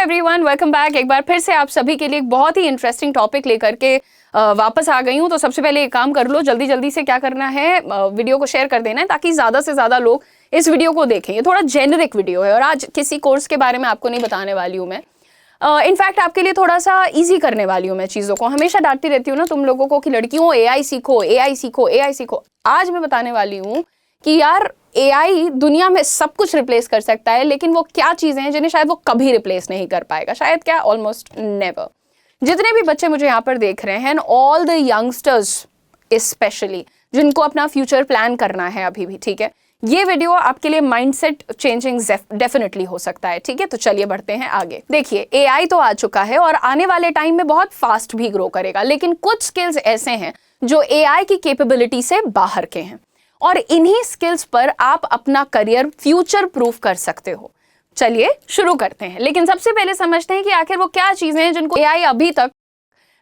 Everyone, welcome back. एक बार फिर से आप सभी के लिए एक बहुत ही इंटरेस्टिंग टॉपिक लेकर के वापस आ गई हूँ। तो सबसे पहले एक काम कर लो, जल्दी जल्दी से क्या करना है, वीडियो को शेयर कर देना है ताकि ज़्यादा से ज़्यादा लोग इस वीडियो को देखें। ये थोड़ा जेनरिक वीडियो है और आज किसी कोर्स के बारे में आपको नहीं बताने वाली हूँ मैं। इनफैक्ट आपके लिए थोड़ा सा ईजी करने वाली हूँ मैं चीज़ों को। हमेशा डांटती रहती हूँ ना तुम लोगों को कि लड़कियों AI सीखो, AI सीखो, AI सीखो। आज मैं बताने वाली हूँ कि यार AI दुनिया में सब कुछ रिप्लेस कर सकता है, लेकिन वो क्या चीज़ें हैं जिन्हें शायद वो कभी रिप्लेस नहीं कर पाएगा। शायद क्या, ऑलमोस्ट नेवर। जितने भी बच्चे मुझे यहाँ पर देख रहे हैं, ऑल द यंगस्टर्स स्पेशली, जिनको अपना फ्यूचर प्लान करना है अभी भी, ठीक है, ये वीडियो आपके लिए माइंडसेट चेंजिंग डेफिनेटली हो सकता है। ठीक है, तो चलिए बढ़ते हैं आगे। देखिए, AI तो आ चुका है और आने वाले टाइम में बहुत फास्ट भी ग्रो करेगा, लेकिन कुछ स्किल्स ऐसे हैं जो AI की कैपेबिलिटी से बाहर के हैं और इन्हीं स्किल्स पर आप अपना करियर फ्यूचर प्रूफ कर सकते हो। चलिए शुरू करते हैं, लेकिन सबसे पहले समझते हैं कि आखिर वो क्या चीजें हैं जिनको AI अभी तक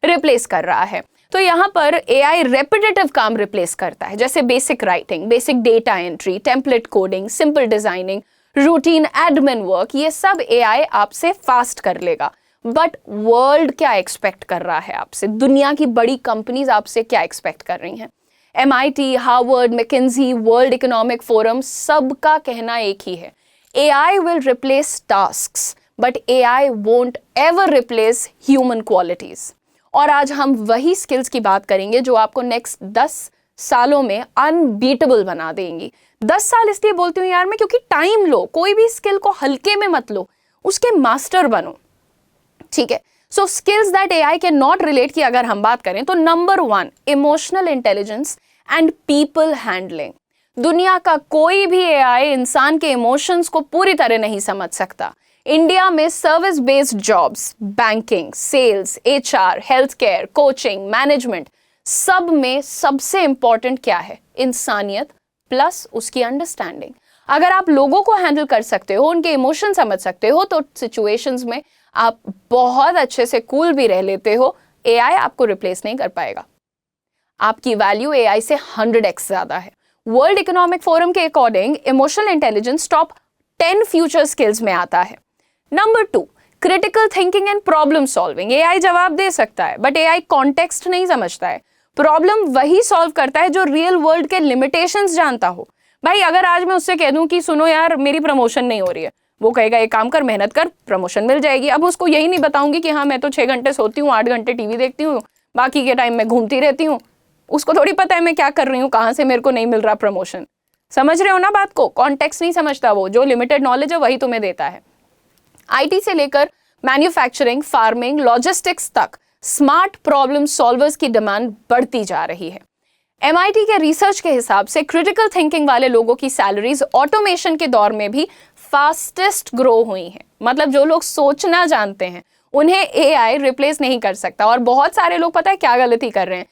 रिप्लेस कर रहा है। तो यहाँ पर AI रेपिटेटिव काम रिप्लेस करता है, जैसे basic writing, basic data entry, template coding, simple designing, routine admin work. ये सब AI आपसे फास्ट कर लेगा। बट वर्ल्ड क्या एक्सपेक्ट कर रहा है आपसे? दुनिया की बड़ी कंपनीज आपसे क्या एक्सपेक्ट कर रही हैं? MIT, Harvard, McKenzie, world economic forum, सबका कहना एक ही है, AI will replace tasks, but AI won't ever replace human qualities। और आज हम वही स्किल्स की बात करेंगे जो आपको नेक्स्ट 10 सालों में अनबीटेबल बना देंगी। 10 साल इसलिए बोलती हूँ यार मैं, क्योंकि टाइम लो, कोई भी स्किल को हल्के में मत लो, उसके मास्टर बनो। ठीक है, so skills that AI can not relate की अगर हम बात करें तो number 1, emotional intelligence and people handling. दुनिया का कोई भी AI इंसान के इमोशंस को पूरी तरह नहीं समझ सकता। इंडिया में service based jobs, banking, sales, HR, health care, coaching, management, सब में सबसे इंपॉर्टेंट क्या है? इंसानियत प्लस उसकी अंडरस्टैंडिंग। अगर आप लोगों को हैंडल कर सकते हो, उनके इमोशन समझ सकते हो, तो सिचुएशंस में आप बहुत अच्छे से कूल भी रह लेते हो। AI आपको रिप्लेस नहीं कर पाएगा। आपकी वैल्यू AI से 100x ज्यादा है। वर्ल्ड इकोनॉमिक फोरम के according emotional intelligence top 10 future skills में आता है। Number 2, critical thinking and problem solving. AI जवाब दे सकता है, बट AI कॉन्टेक्स्ट नहीं समझता है। प्रॉब्लम वही सॉल्व करता है जो रियल वर्ल्ड के लिमिटेशंस जानता हो। भाई अगर आज मैं उससे कह दूं कि सुनो यार मेरी प्रमोशन नहीं हो रही है, वो कहेगा एक काम कर, मेहनत कर, प्रमोशन मिल जाएगी। अब उसको यही नहीं बताऊंगी कि हाँ मैं तो 6 घंटे सोती हूँ, 8 घंटे टीवी देखती हूँ, बाकी के टाइम में घूमती रहती हूँ। उसको थोड़ी पता है मैं क्या कर रही हूँ, कहाँ से मेरे को नहीं मिल रहा प्रमोशन। समझ रहे हो ना बात को? कॉन्टेक्स्ट नहीं समझता वो, जो लिमिटेड नॉलेज है वही तुम्हें देता है। IT से लेकर मैन्युफैक्चरिंग, फार्मिंग, लॉजिस्टिक्स तक स्मार्ट प्रॉब्लम सॉल्वर्स की डिमांड बढ़ती जा रही है। MIT के रिसर्च के हिसाब से क्रिटिकल थिंकिंग वाले लोगों की सैलरीज ऑटोमेशन के दौर में भी फास्टेस्ट ग्रो हुई हैं। मतलब जो लोग सोचना जानते हैं उन्हें AI रिप्लेस नहीं कर सकता। और बहुत सारे लोग पता है क्या गलती कर रहे हैं,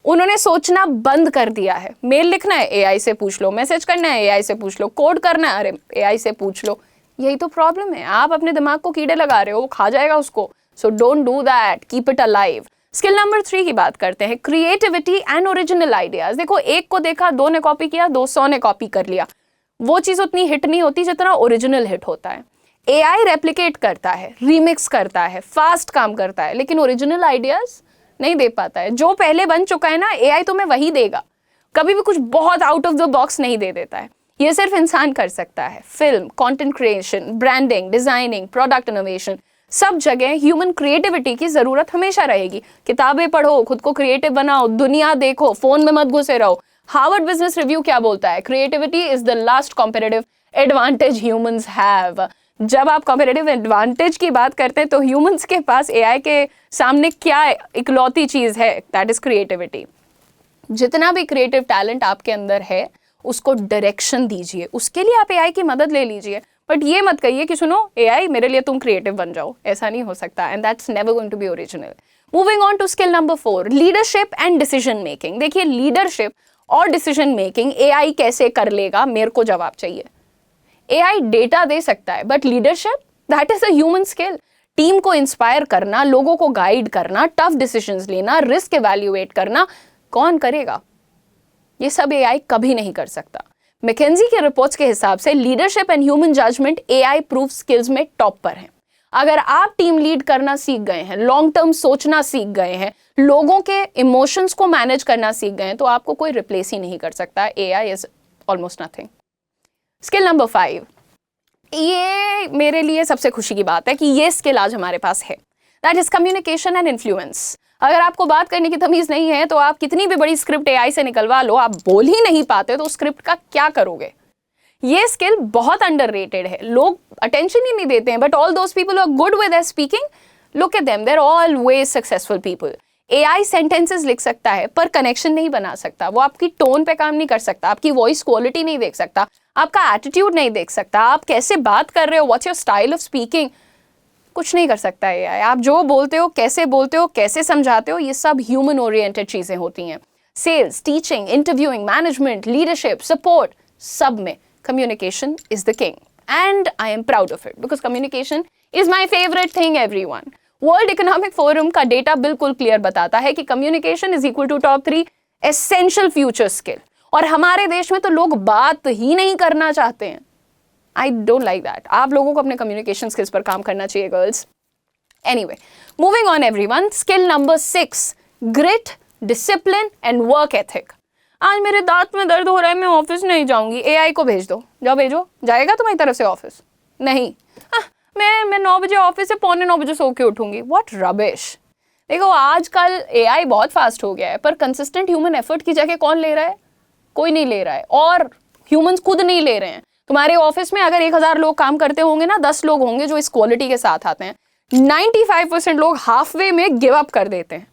उन्होंने सोचना बंद कर दिया है। मेल लिखना है AI से पूछ लो, मैसेज करना है AI से पूछ लो, कोड करना है अरे AI से पूछ लो। यही तो प्रॉब्लम है, आप अपने दिमाग को कीड़े लगा रहे हो, वो खा जाएगा उसको। So don't do that, keep it alive. Skill number 3 की बात करते हैं, क्रिएटिविटी एंड ओरिजिनल आइडियाज। देखो, एक को देखा, 2 ने कॉपी किया, 200 ने कॉपी कर लिया, वो चीज उतनी हिट नहीं होती जितना ओरिजिनल हिट होता है। AI रेप्लिकेट करता है, रीमिक्स करता है, फास्ट काम करता है, लेकिन ओरिजिनल आइडियाज नहीं दे पाता है। जो पहले बन चुका है ना, AI तुम्हें वही देगा, कभी भी कुछ बहुत आउट ऑफ द बॉक्स नहीं दे देता है। ये सिर्फ इंसान कर सकता है। Film, content creation, branding, designing, product innovation, सब जगह ह्यूमन क्रिएटिविटी की जरूरत हमेशा रहेगी। किताबें पढ़ो, खुद को क्रिएटिव बनाओ, दुनिया देखो, फोन में मत घुसे रहो। हार्वर्ड बिजनेस रिव्यू क्या बोलता है? Creativity is the last competitive advantage humans have. जब आप कॉम्पिटिटिव एडवांटेज की बात करते हैं तो ह्यूमंस के पास AI के सामने क्या इकलौती चीज है? That is creativity. जितना भी क्रिएटिव टैलेंट आपके अंदर है उसको डायरेक्शन दीजिए, उसके लिए आप AI की मदद ले लीजिए। बट ये मत कहिए कि सुनो AI मेरे लिए तुम क्रिएटिव बन जाओ, ऐसा नहीं हो सकता, and that's never going to be original. Moving on to skill number 4, leadership and decision making. देखिए, लीडरशिप और डिसीजन मेकिंग AI कैसे कर लेगा, मेरे को जवाब चाहिए। AI डेटा दे सकता है, but leadership, that is a human skill. Team को इंस्पायर करना, लोगों को गाइड करना, टफ डिसीजंस लेना, रिस्क इवैल्यूएट करना, कौन करेगा? ये सब AI कभी नहीं कर सकता। मैकिन्जी के रिपोर्ट्स के हिसाब से leadership and human judgement AI proof skills में टॉप पर है। अगर आप टीम लीड करना सीख गए हैं, लॉन्ग टर्म सोचना सीख गए हैं, लोगों के इमोशंस को मैनेज करना सीख गए हैं, तो आपको कोई रिप्लेस ही नहीं कर सकता। AI is almost nothing. Skill number 5, ये मेरे लिए सबसे खुशी की बात है कि ये स्किल आज हमारे पास है, that is communication and influence. अगर आपको बात करने की तमीज नहीं है तो आप कितनी भी बड़ी स्क्रिप्ट AI से निकलवा लो, आप बोल ही नहीं पाते तो स्क्रिप्ट का क्या करोगे। ये स्किल बहुत अंडररेटेड है, लोग अटेंशन ही नहीं देते हैं, but all those people are good with speaking, look at them, they are always successful people. AI sentences लिख सकता है पर कनेक्शन नहीं बना सकता, वो आपकी टोन पे काम नहीं कर सकता, आपकी वॉइस क्वालिटी नहीं देख सकता, आपका एटीट्यूड नहीं देख सकता, आप कैसे बात कर रहे हो, what's your style of speaking, कुछ नहीं कर सकता है AI। आप जो बोलते हो, कैसे समझाते हो, ये सब ह्यूमन ओरिएंटेड चीजें होती हैं। Sales, teaching, interviewing, management, leadership, support, सब में communication is the king and I am proud of it because communication is my favourite thing everyone. World economic forum का डेटा बिल्कुल क्लियर बताता है कि communication is equal to top 3 essential future skill, और हमारे देश में तो लोग बात ही नहीं करना चाहते हैं। I don't like that. आप लोगों को अपने कम्युनिकेशन स्किल्स पर काम करना चाहिए girls. Anyway, moving on everyone. Skill number 6, grit, discipline and work ethic. आज मेरे दांत में दर्द हो रहा है, मैं ऑफिस नहीं जाऊंगी, AI को भेज दो, जाओ भेजो, जाएगा तुम्हारी तरफ से ऑफिस? नहीं। मैं 9 बजे ऑफिस से 8:45 बजे सो के उठूंगी। What rubbish. देखो आजकल AI बहुत फास्ट हो गया है, पर कंसिस्टेंट ह्यूमन एफर्ट की जगह कौन ले रहा है? कोई नहीं ले रहा है, और ह्यूमंस खुद नहीं ले रहे हैं। तुम्हारे ऑफिस में अगर 1000 लोग काम करते होंगे ना, 10 लोग होंगे जो इस क्वालिटी के साथ आते हैं। 95% लोग हाफ वे में गिव अप कर देते हैं,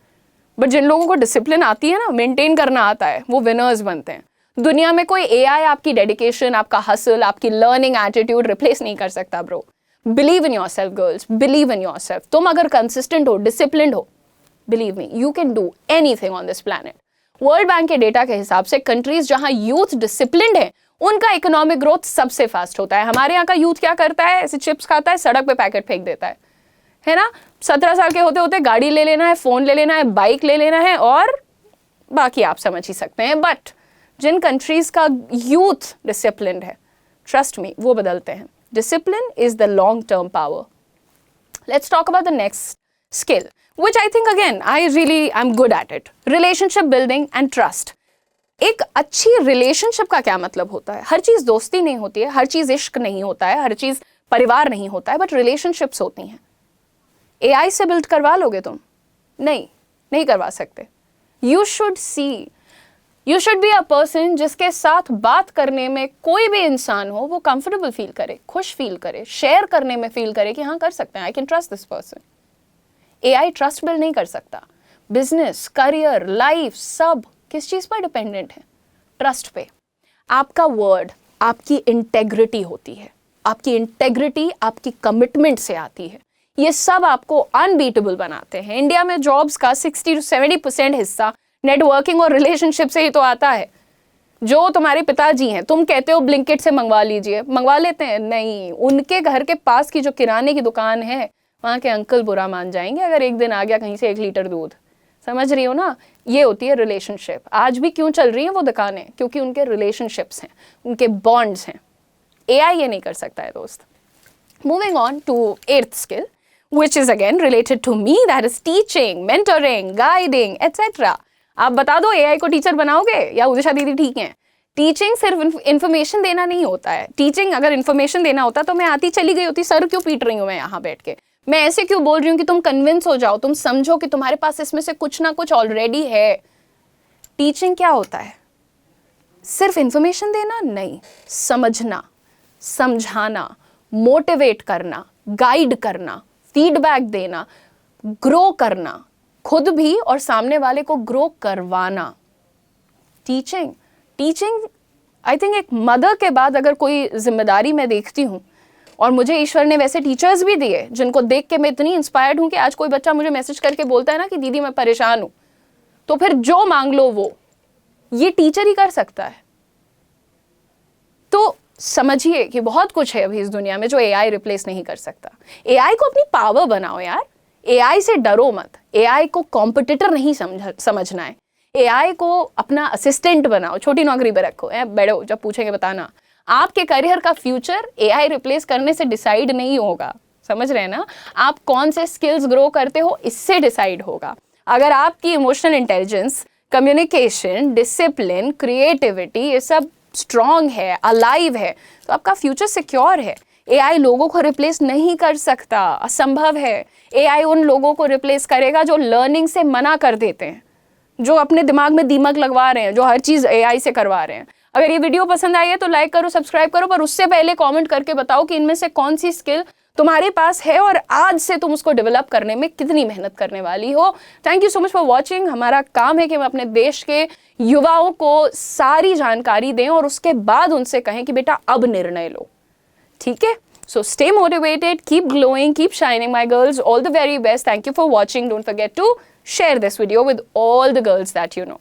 बट जिन लोगों को डिसिप्लिन आती है ना, मेंटेन करना आता है, वो विनर्स बनते हैं। दुनिया में कोई AI आपकी डेडिकेशन, आपका हसल, आपकी लर्निंग एटीट्यूड रिप्लेस नहीं कर सकता bro. Believe in yourself girls, believe in yourself. तुम अगर कंसिस्टेंट हो, डिसिप्लिन्ड हो, believe me, you can do anything on this planet. World bank के डेटा के हिसाब से कंट्रीज जहां यूथ डिसिप्लिन्ड है, उनका इकोनॉमिक ग्रोथ सबसे फास्ट होता है। हमारे यहाँ का यूथ क्या करता है? ऐसे चिप्स खाता है, सड़क पे पैकेट फेंक देता है ना। 17 साल के होते होते गाड़ी ले लेना है, फोन ले लेना है, बाइक ले लेना है, और बाकी आप समझ ही सकते हैं। बट जिन कंट्रीज का यूथ डिसिप्लिन्ड है, ट्रस्ट मी, वो बदलते हैं। Discipline is the long term power. Let's talk about the next skill, which I think again I'm good at it. Relationship building and trust. एक अच्छी relationship का क्या मतलब होता है? हर चीज दोस्ती नहीं होती है, हर चीज इश्क नहीं होता है, हर चीज परिवार नहीं होता है, बट रिलेशनशिप्स होती हैं। AI से बिल्ड करवा लोगे तुम? नहीं करवा सकते। You should be a person जिसके साथ बात करने में कोई भी इंसान हो, वो कंफर्टेबल फील करे, खुश फील करे, शेयर करने में फील करे कि हाँ कर सकते हैं, I can trust this person. AI trust build नहीं कर सकता। बिजनेस, करियर, लाइफ, सब किस चीज पर डिपेंडेंट है? ट्रस्ट पे। आपका वर्ड, आपकी इंटेग्रिटी होती है, आपकी इंटेग्रिटी आपकी कमिटमेंट से आती है। ये सब आपको अनबीटेबल बनाते हैं। इंडिया में जॉब्स का 60 to 70% हिस्सा नेटवर्किंग और रिलेशनशिप से ही तो आता है। जो तुम्हारे पिताजी हैं, तुम कहते हो ब्लिंकिट से मंगवा लीजिए, मंगवा लेते हैं? नहीं, उनके घर के पास की जो किराने की दुकान है, वहाँ के अंकल बुरा मान जाएंगे अगर एक दिन आ गया कहीं से 1 लीटर दूध। समझ रही हो ना? ये होती है रिलेशनशिप। आज भी क्यों चल रही है वो दुकानें? क्योंकि उनके रिलेशनशिप्स हैं, उनके बॉन्ड्स हैं। AI ये नहीं कर सकता है दोस्त। Moving on to 8th skill, which is again related to me, that is teaching, mentoring, guiding, etc. आप बता दो AI को टीचर बनाओगे या उदिशा दीदी ठीक हैं? टीचिंग सिर्फ इन्फॉर्मेशन देना नहीं होता है। टीचिंग अगर इन्फॉर्मेशन देना होता तो मैं आती चली गई होती, सर क्यों पीट रही हूँ मैं यहाँ बैठ के, मैं ऐसे क्यों बोल रही हूँ कि तुम कन्विंस हो जाओ, तुम समझो कि तुम्हारे पास इसमें से कुछ ना कुछ ऑलरेडी है। टीचिंग क्या होता है? सिर्फ इन्फॉर्मेशन देना नहीं, समझना, समझाना, मोटिवेट करना, गाइड करना, फीडबैक देना, ग्रो करना, खुद भी और सामने वाले को ग्रो करवाना। टीचिंग आई थिंक एक मदर के बाद अगर कोई जिम्मेदारी मैं देखती हूँ, और मुझे ईश्वर ने वैसे टीचर्स भी दिए जिनको देख के मैं इतनी इंस्पायर्ड हूँ कि आज कोई बच्चा मुझे मैसेज करके बोलता है ना कि दीदी मैं परेशान हूँ, तो फिर जो मांग लो वो, ये टीचर ही कर सकता है। तो समझिए कि बहुत कुछ है अभी इस दुनिया में जो AI रिप्लेस नहीं कर सकता। AI को अपनी पावर बनाओ यार, AI से डरो मत, AI को कॉम्पिटिटर नहीं समझना है, AI को अपना असिस्टेंट बनाओ, छोटी नौकरी पे रखो, बैठो, जब पूछेंगे बताना। आपके करियर का फ्यूचर AI रिप्लेस करने से डिसाइड नहीं होगा, समझ रहे हैं ना? आप कौन से स्किल्स ग्रो करते हो इससे डिसाइड होगा। अगर आपकी emotional intelligence, communication, discipline, creativity ये सब स्ट्रॉन्ग है, अलाइव है, तो आपका फ्यूचर सिक्योर है। एआई लोगों को रिप्लेस नहीं कर सकता, असंभव है। एआई उन लोगों को रिप्लेस करेगा जो लर्निंग से मना कर देते हैं, जो अपने दिमाग में दीमक लगवा रहे हैं, जो हर चीज़ एआई से करवा रहे हैं। अगर ये वीडियो पसंद आई है तो लाइक करो, सब्सक्राइब करो, पर उससे पहले कमेंट करके बताओ कि इनमें से कौन सी स्किल तुम्हारे पास है और आज से तुम उसको डेवलप करने में कितनी मेहनत करने वाली हो। Thank you so much for watching. हमारा काम है कि हम अपने देश के युवाओं को सारी जानकारी दें और उसके बाद उनसे कहें कि बेटा अब निर्णय लो, ठीक है? So stay motivated, keep glowing, keep shining, my girls. All the very best. Thank you for watching. Don't forget to share this video with all the girls that you know.